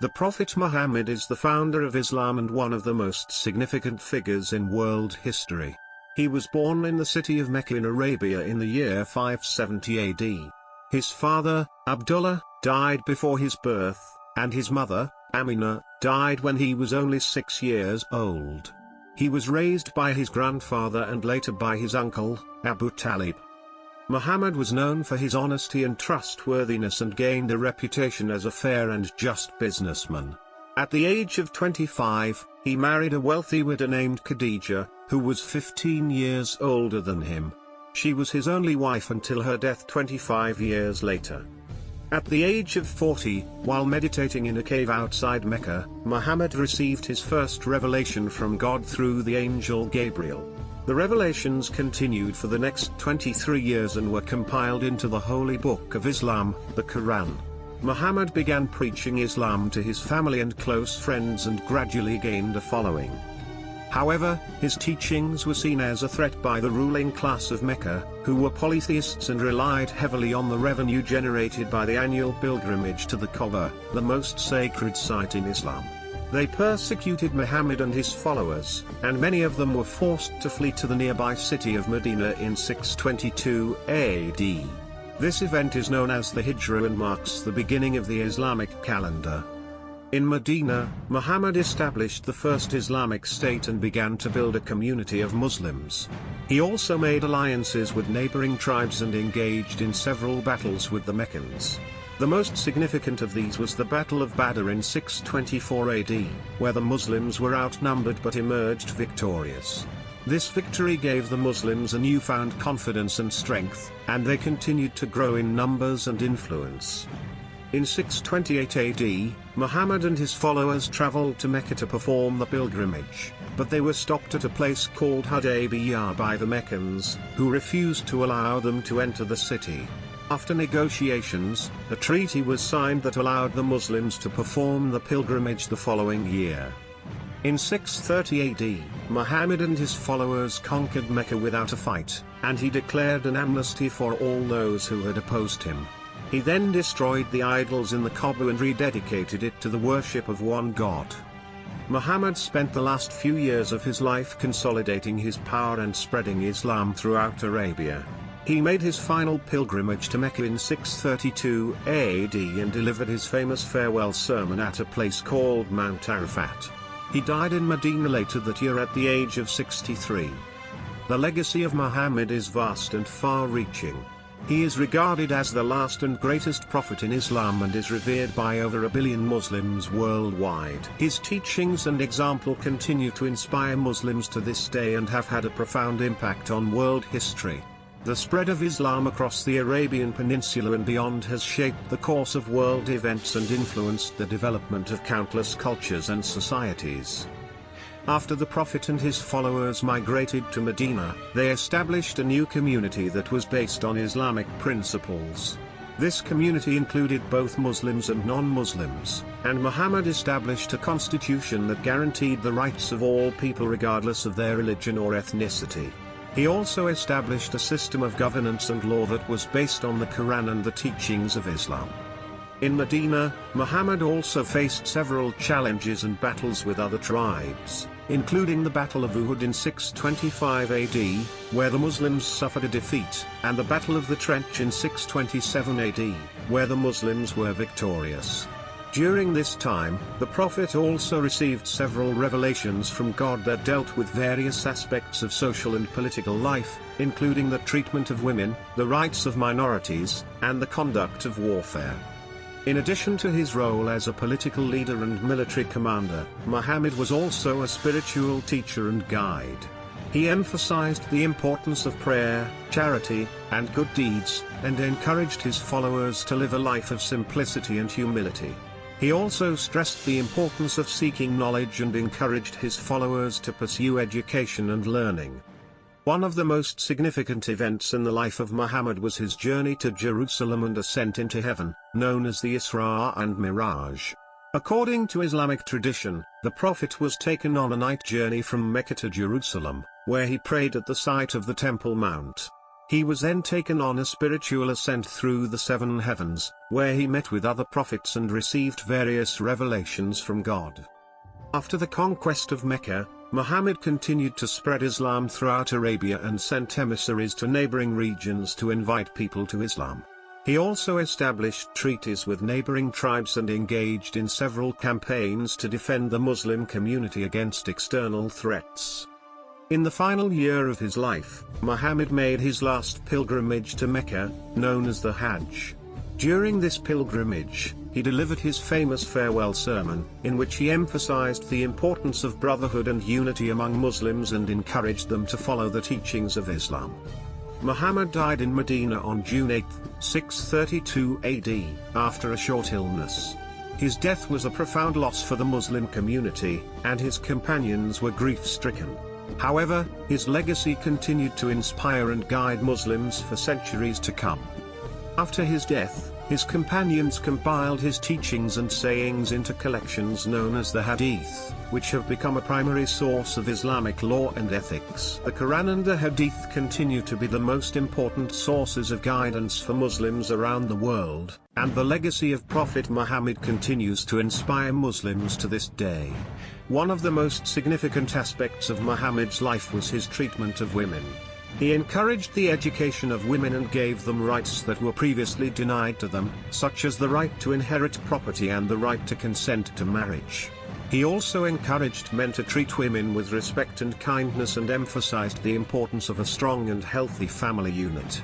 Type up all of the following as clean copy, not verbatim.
The Prophet Muhammad is the founder of Islam and one of the most significant figures in world history. He was born in the city of Mecca in Arabia in the year 570 AD. His father, Abdullah, died before his birth, and his mother, Amina, died when he was only 6 years old. He was raised by his grandfather and later by his uncle, Abu Talib. Muhammad was known for his honesty and trustworthiness and gained a reputation as a fair and just businessman. At the age of 25, he married a wealthy widow named Khadija, who was 15 years older than him. She was his only wife until her death 25 years later. At the age of 40, while meditating in a cave outside Mecca, Muhammad received his first revelation from God through the angel Gabriel. The revelations continued for the next 23 years and were compiled into the holy book of Islam, the Quran. Muhammad began preaching Islam to his family and close friends and gradually gained a following. However, his teachings were seen as a threat by the ruling class of Mecca, who were polytheists and relied heavily on the revenue generated by the annual pilgrimage to the Kaaba, the most sacred site in Islam. They persecuted Muhammad and his followers, and many of them were forced to flee to the nearby city of Medina in 622 AD. This event is known as the Hijra and marks the beginning of the Islamic calendar. In Medina, Muhammad established the first Islamic state and began to build a community of Muslims. He also made alliances with neighboring tribes and engaged in several battles with the Meccans. The most significant of these was the Battle of Badr in 624 AD, where the Muslims were outnumbered but emerged victorious. This victory gave the Muslims a newfound confidence and strength, and they continued to grow in numbers and influence. In 628 AD, Muhammad and his followers traveled to Mecca to perform the pilgrimage, but they were stopped at a place called Hudaybiyah by the Meccans, who refused to allow them to enter the city. After negotiations, a treaty was signed that allowed the Muslims to perform the pilgrimage the following year. In 630 AD, Muhammad and his followers conquered Mecca without a fight, and he declared an amnesty for all those who had opposed him. He then destroyed the idols in the Kaaba and rededicated it to the worship of one God. Muhammad spent the last few years of his life consolidating his power and spreading Islam throughout Arabia. He made his final pilgrimage to Mecca in 632 AD and delivered his famous farewell sermon at a place called Mount Arafat. He died in Medina later that year at the age of 63. The legacy of Muhammad is vast and far-reaching. He is regarded as the last and greatest prophet in Islam and is revered by over 1 billion Muslims worldwide. His teachings and example continue to inspire Muslims to this day and have had a profound impact on world history. The spread of Islam across the Arabian Peninsula and beyond has shaped the course of world events and influenced the development of countless cultures and societies. After the Prophet and his followers migrated to Medina, they established a new community that was based on Islamic principles. This community included both Muslims and non-Muslims, and Muhammad established a constitution that guaranteed the rights of all people regardless of their religion or ethnicity. He also established a system of governance and law that was based on the Quran and the teachings of Islam. In Medina, Muhammad also faced several challenges and battles with other tribes, including the Battle of Uhud in 625 AD, where the Muslims suffered a defeat, and the Battle of the Trench in 627 AD, where the Muslims were victorious. During this time, the Prophet also received several revelations from God that dealt with various aspects of social and political life, including the treatment of women, the rights of minorities, and the conduct of warfare. In addition to his role as a political leader and military commander, Muhammad was also a spiritual teacher and guide. He emphasized the importance of prayer, charity, and good deeds, and encouraged his followers to live a life of simplicity and humility. He also stressed the importance of seeking knowledge and encouraged his followers to pursue education and learning. One of the most significant events in the life of Muhammad was his journey to Jerusalem and ascent into heaven, known as the Isra and Miraj. According to Islamic tradition, the Prophet was taken on a night journey from Mecca to Jerusalem, where he prayed at the site of the Temple Mount. He was then taken on a spiritual ascent through the seven heavens, where he met with other prophets and received various revelations from God. After the conquest of Mecca, Muhammad continued to spread Islam throughout Arabia and sent emissaries to neighboring regions to invite people to Islam. He also established treaties with neighboring tribes and engaged in several campaigns to defend the Muslim community against external threats. In the final year of his life, Muhammad made his last pilgrimage to Mecca, known as the Hajj. During this pilgrimage, he delivered his famous farewell sermon, in which he emphasized the importance of brotherhood and unity among Muslims and encouraged them to follow the teachings of Islam. Muhammad died in Medina on June 8, 632 AD, after a short illness. His death was a profound loss for the Muslim community, and his companions were grief-stricken. However, his legacy continued to inspire and guide Muslims for centuries to come. After his death, his companions compiled his teachings and sayings into collections known as the Hadith, which have become a primary source of Islamic law and ethics. The Quran and the Hadith continue to be the most important sources of guidance for Muslims around the world, and the legacy of Prophet Muhammad continues to inspire Muslims to this day. One of the most significant aspects of Muhammad's life was his treatment of women. He encouraged the education of women and gave them rights that were previously denied to them, such as the right to inherit property and the right to consent to marriage. He also encouraged men to treat women with respect and kindness and emphasized the importance of a strong and healthy family unit.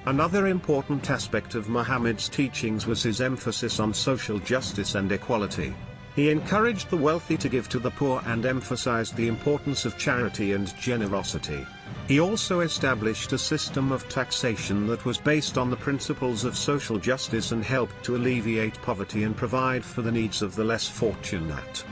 Another important aspect of Muhammad's teachings was his emphasis on social justice and equality. He encouraged the wealthy to give to the poor and emphasized the importance of charity and generosity. He also established a system of taxation that was based on the principles of social justice and helped to alleviate poverty and provide for the needs of the less fortunate.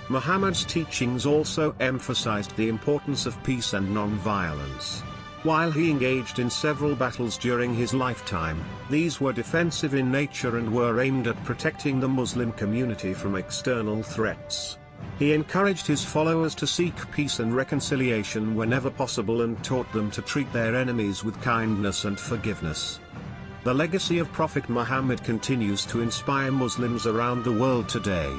Muhammad's teachings also emphasized the importance of peace and non-violence. While he engaged in several battles during his lifetime, these were defensive in nature and were aimed at protecting the Muslim community from external threats. He encouraged his followers to seek peace and reconciliation whenever possible and taught them to treat their enemies with kindness and forgiveness. The legacy of Prophet Muhammad continues to inspire Muslims around the world today.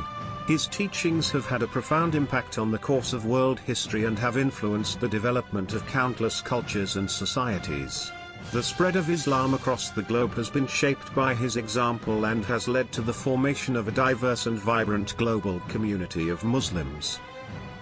His teachings have had a profound impact on the course of world history and have influenced the development of countless cultures and societies. The spread of Islam across the globe has been shaped by his example and has led to the formation of a diverse and vibrant global community of Muslims.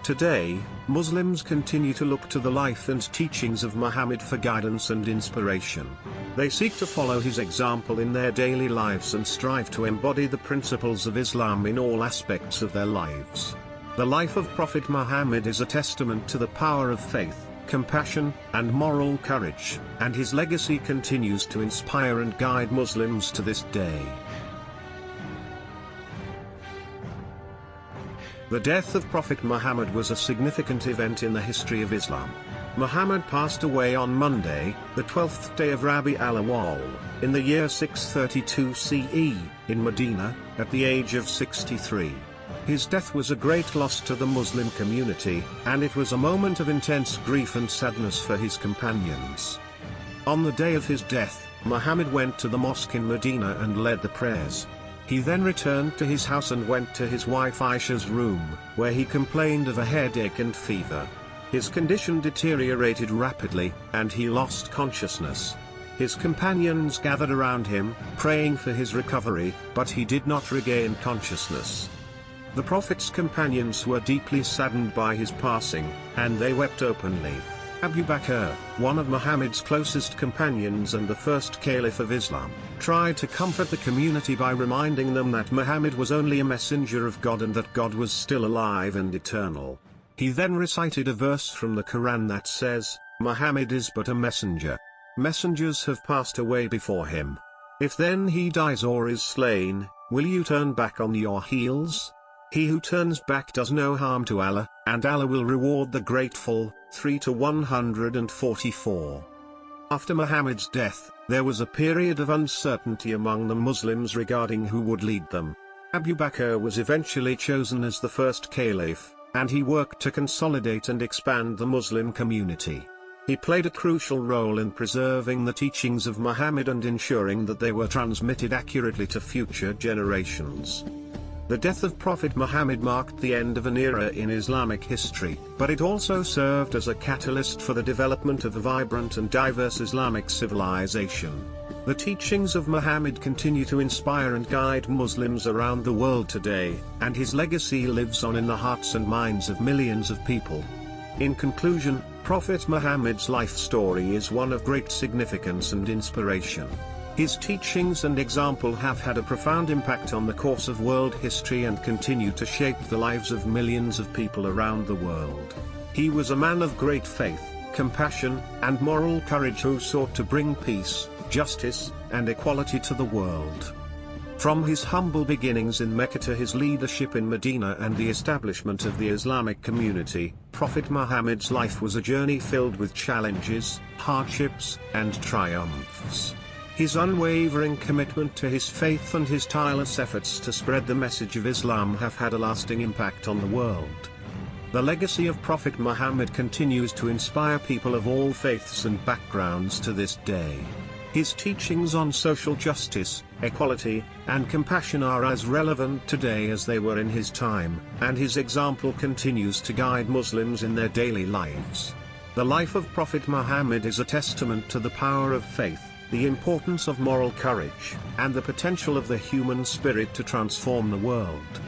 Today, Muslims continue to look to the life and teachings of Muhammad for guidance and inspiration. They seek to follow his example in their daily lives and strive to embody the principles of Islam in all aspects of their lives. The life of Prophet Muhammad is a testament to the power of faith, compassion, and moral courage, and his legacy continues to inspire and guide Muslims to this day. The death of Prophet Muhammad was a significant event in the history of Islam. Muhammad passed away on Monday, the 12th day of Rabi al-Awwal, in the year 632 CE, in Medina, at the age of 63. His death was a great loss to the Muslim community, and it was a moment of intense grief and sadness for his companions. On the day of his death, Muhammad went to the mosque in Medina and led the prayers. He then returned to his house and went to his wife Aisha's room, where he complained of a headache and fever. His condition deteriorated rapidly, and he lost consciousness. His companions gathered around him, praying for his recovery, but he did not regain consciousness. The Prophet's companions were deeply saddened by his passing, and they wept openly. Abu Bakr, one of Muhammad's closest companions and the first caliph of Islam, tried to comfort the community by reminding them that Muhammad was only a messenger of God and that God was still alive and eternal. He then recited a verse from the Quran that says, "Muhammad is but a messenger. Messengers have passed away before him. If then he dies or is slain, will you turn back on your heels? He who turns back does no harm to Allah, and Allah will reward the grateful." 3-144. After Muhammad's death, there was a period of uncertainty among the Muslims regarding who would lead them. Abu Bakr was eventually chosen as the first caliph, and he worked to consolidate and expand the Muslim community. He played a crucial role in preserving the teachings of Muhammad and ensuring that they were transmitted accurately to future generations. The death of Prophet Muhammad marked the end of an era in Islamic history, but it also served as a catalyst for the development of a vibrant and diverse Islamic civilization. The teachings of Muhammad continue to inspire and guide Muslims around the world today, and his legacy lives on in the hearts and minds of millions of people. In conclusion, Prophet Muhammad's life story is one of great significance and inspiration. His teachings and example have had a profound impact on the course of world history and continue to shape the lives of millions of people around the world. He was a man of great faith, compassion, and moral courage who sought to bring peace, justice, and equality to the world. From his humble beginnings in Mecca to his leadership in Medina and the establishment of the Islamic community, Prophet Muhammad's life was a journey filled with challenges, hardships, and triumphs. His unwavering commitment to his faith and his tireless efforts to spread the message of Islam have had a lasting impact on the world. The legacy of Prophet Muhammad continues to inspire people of all faiths and backgrounds to this day. His teachings on social justice, equality, and compassion are as relevant today as they were in his time, and his example continues to guide Muslims in their daily lives. The life of Prophet Muhammad is a testament to the power of faith, the importance of moral courage, and the potential of the human spirit to transform the world.